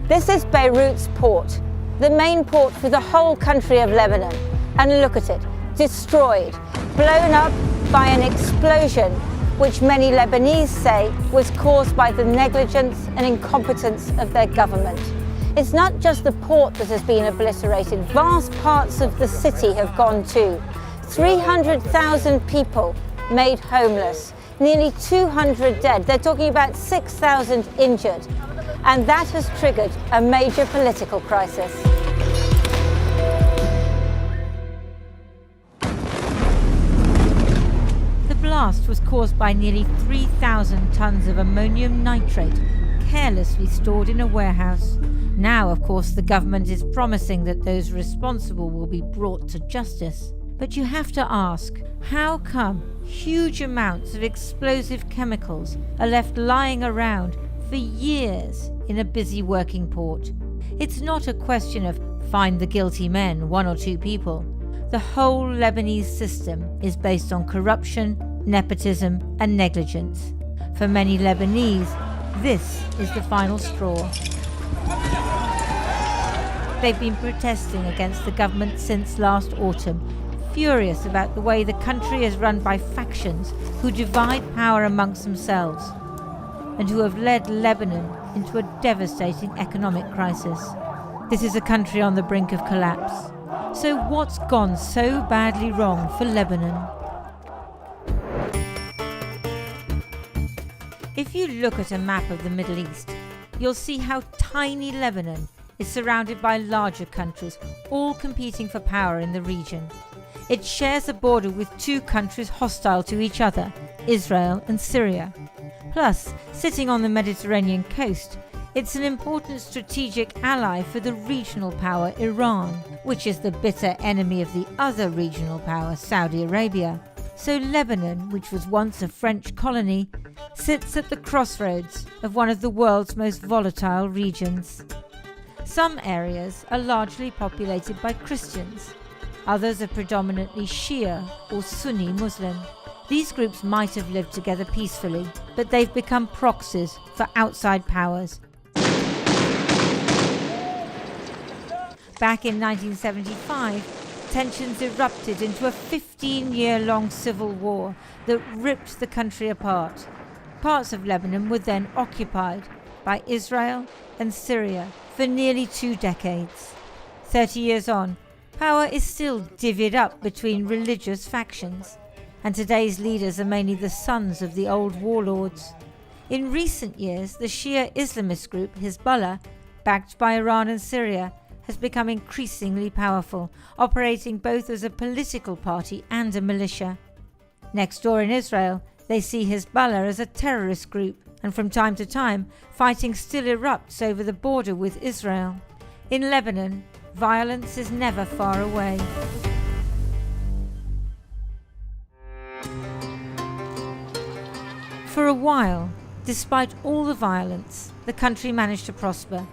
This is Beirut's port, the main port for the whole country of Lebanon. And look at it, destroyed, blown up by an explosion which many Lebanese say was caused by the negligence and incompetence of their government. It's not just the port that has been obliterated, vast parts of the city have gone too. 300,000 people made homeless, nearly 200 dead. They're talking about 6,000 injured. And that has triggered a major political crisis. The blast was caused by nearly 3,000 tons of ammonium nitrate carelessly stored in a warehouse. Now, of course, the government is promising that those responsible will be brought to justice. But you have to ask, how come huge amounts of explosive chemicals are left lying around for years in a busy working port? It's not a question of find the guilty men, one or two people. The whole Lebanese system is based on corruption, nepotism, and negligence. For many Lebanese, this is the final straw. They've been protesting against the government since last autumn, furious about the way the country is run by factions who divide power amongst themselves and who have led Lebanon into a devastating economic crisis. This is a country on the brink of collapse. So what's gone so badly wrong for Lebanon? If you look at a map of the Middle East, you'll see how tiny Lebanon is surrounded by larger countries, all competing for power in the region. It shares a border with two countries hostile to each other, Israel and Syria. Plus, sitting on the Mediterranean coast, it's an important strategic ally for the regional power Iran, which is the bitter enemy of the other regional power, Saudi Arabia. So Lebanon, which was once a French colony, sits at the crossroads of one of the world's most volatile regions. Some areas are largely populated by Christians. Others are predominantly Shia or Sunni Muslim. These groups might have lived together peacefully, but they've become proxies for outside powers. Back in 1975, tensions erupted into a 15-year-long civil war that ripped the country apart. Parts of Lebanon were then occupied by Israel and Syria for nearly 2 decades. 30 years on, power is still divvied up between religious factions, and today's leaders are mainly the sons of the old warlords. In recent years, the Shia Islamist group Hezbollah, backed by Iran and Syria, has become increasingly powerful, operating both as a political party and a militia. Next door in Israel, they see Hezbollah as a terrorist group, and from time to time, fighting still erupts over the border with Israel. In Lebanon, violence is never far away. For a while, despite all the violence, the country managed to prosper.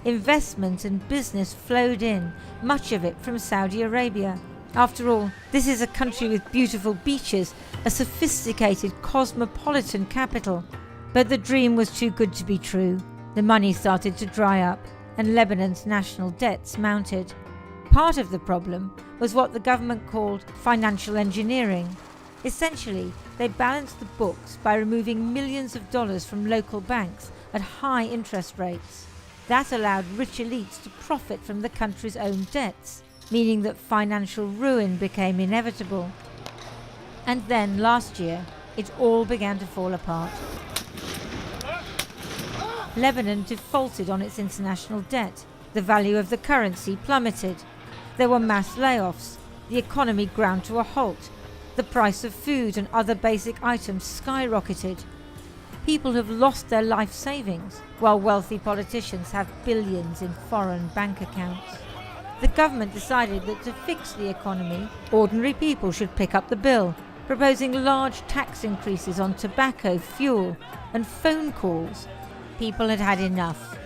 Investment and business flowed in, much of it from Saudi Arabia. After all, this is a country with beautiful beaches, a sophisticated cosmopolitan capital. But the dream was too good to be true. The money started to dry up, and Lebanon's national debts mounted. Part of the problem was what the government called financial engineering. Essentially, they balanced the books by removing millions of dollars from local banks at high interest rates. That allowed rich elites to profit from the country's own debts, meaning that financial ruin became inevitable. And then, last year, it all began to fall apart. Lebanon defaulted on its international debt. The value of the currency plummeted. There were mass layoffs. The economy ground to a halt. The price of food and other basic items skyrocketed. People have lost their life savings, while wealthy politicians have billions in foreign bank accounts. The government decided that to fix the economy, ordinary people should pick up the bill, proposing large tax increases on tobacco, fuel, and phone calls. People had had enough.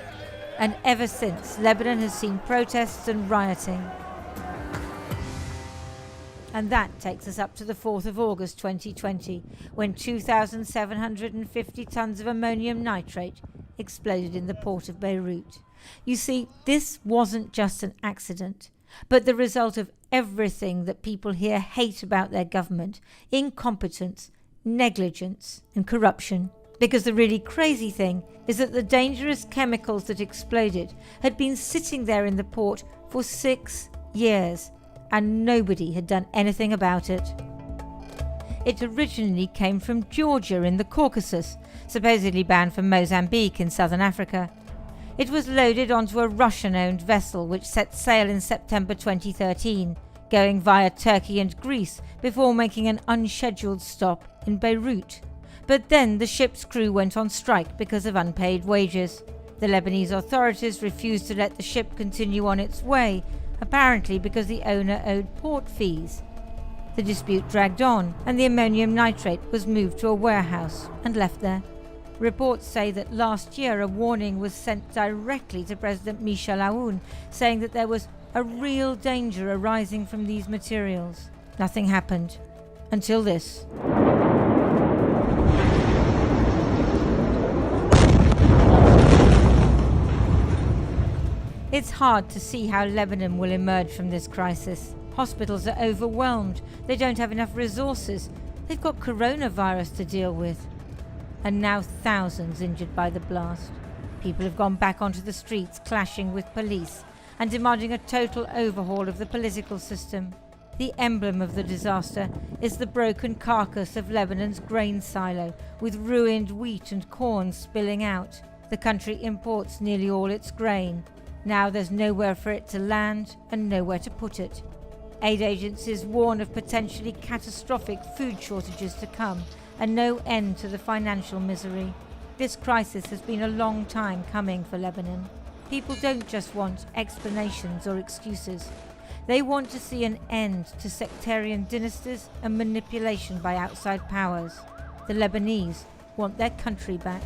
And ever since, Lebanon has seen protests and rioting. And that takes us up to the 4th of August 2020, when 2,750 tons of ammonium nitrate exploded in the port of Beirut. You see, this wasn't just an accident, but the result of everything that people here hate about their government: incompetence, negligence, and corruption. Because the really crazy thing is that the dangerous chemicals that exploded had been sitting there in the port for 6 years, and nobody had done anything about it. It originally came from Georgia in the Caucasus, supposedly banned from Mozambique in southern Africa. It was loaded onto a Russian-owned vessel which set sail in September 2013, going via Turkey and Greece before making an unscheduled stop in Beirut. But then the ship's crew went on strike because of unpaid wages. The Lebanese authorities refused to let the ship continue on its way, apparently because the owner owed port fees. The dispute dragged on, and the ammonium nitrate was moved to a warehouse and left there. Reports say that last year a warning was sent directly to President Michel Aoun, saying that there was a real danger arising from these materials. Nothing happened. Until this. It's hard to see how Lebanon will emerge from this crisis. Hospitals are overwhelmed. They don't have enough resources. They've got coronavirus to deal with. And now thousands injured by the blast. People have gone back onto the streets, clashing with police and demanding a total overhaul of the political system. The emblem of the disaster is the broken carcass of Lebanon's grain silo, with ruined wheat and corn spilling out. The country imports nearly all its grain. Now there's nowhere for it to land and nowhere to put it. Aid agencies warn of potentially catastrophic food shortages to come, and no end to the financial misery. This crisis has been a long time coming for Lebanon. People don't just want explanations or excuses. They want to see an end to sectarian dynasties and manipulation by outside powers. The Lebanese want their country back.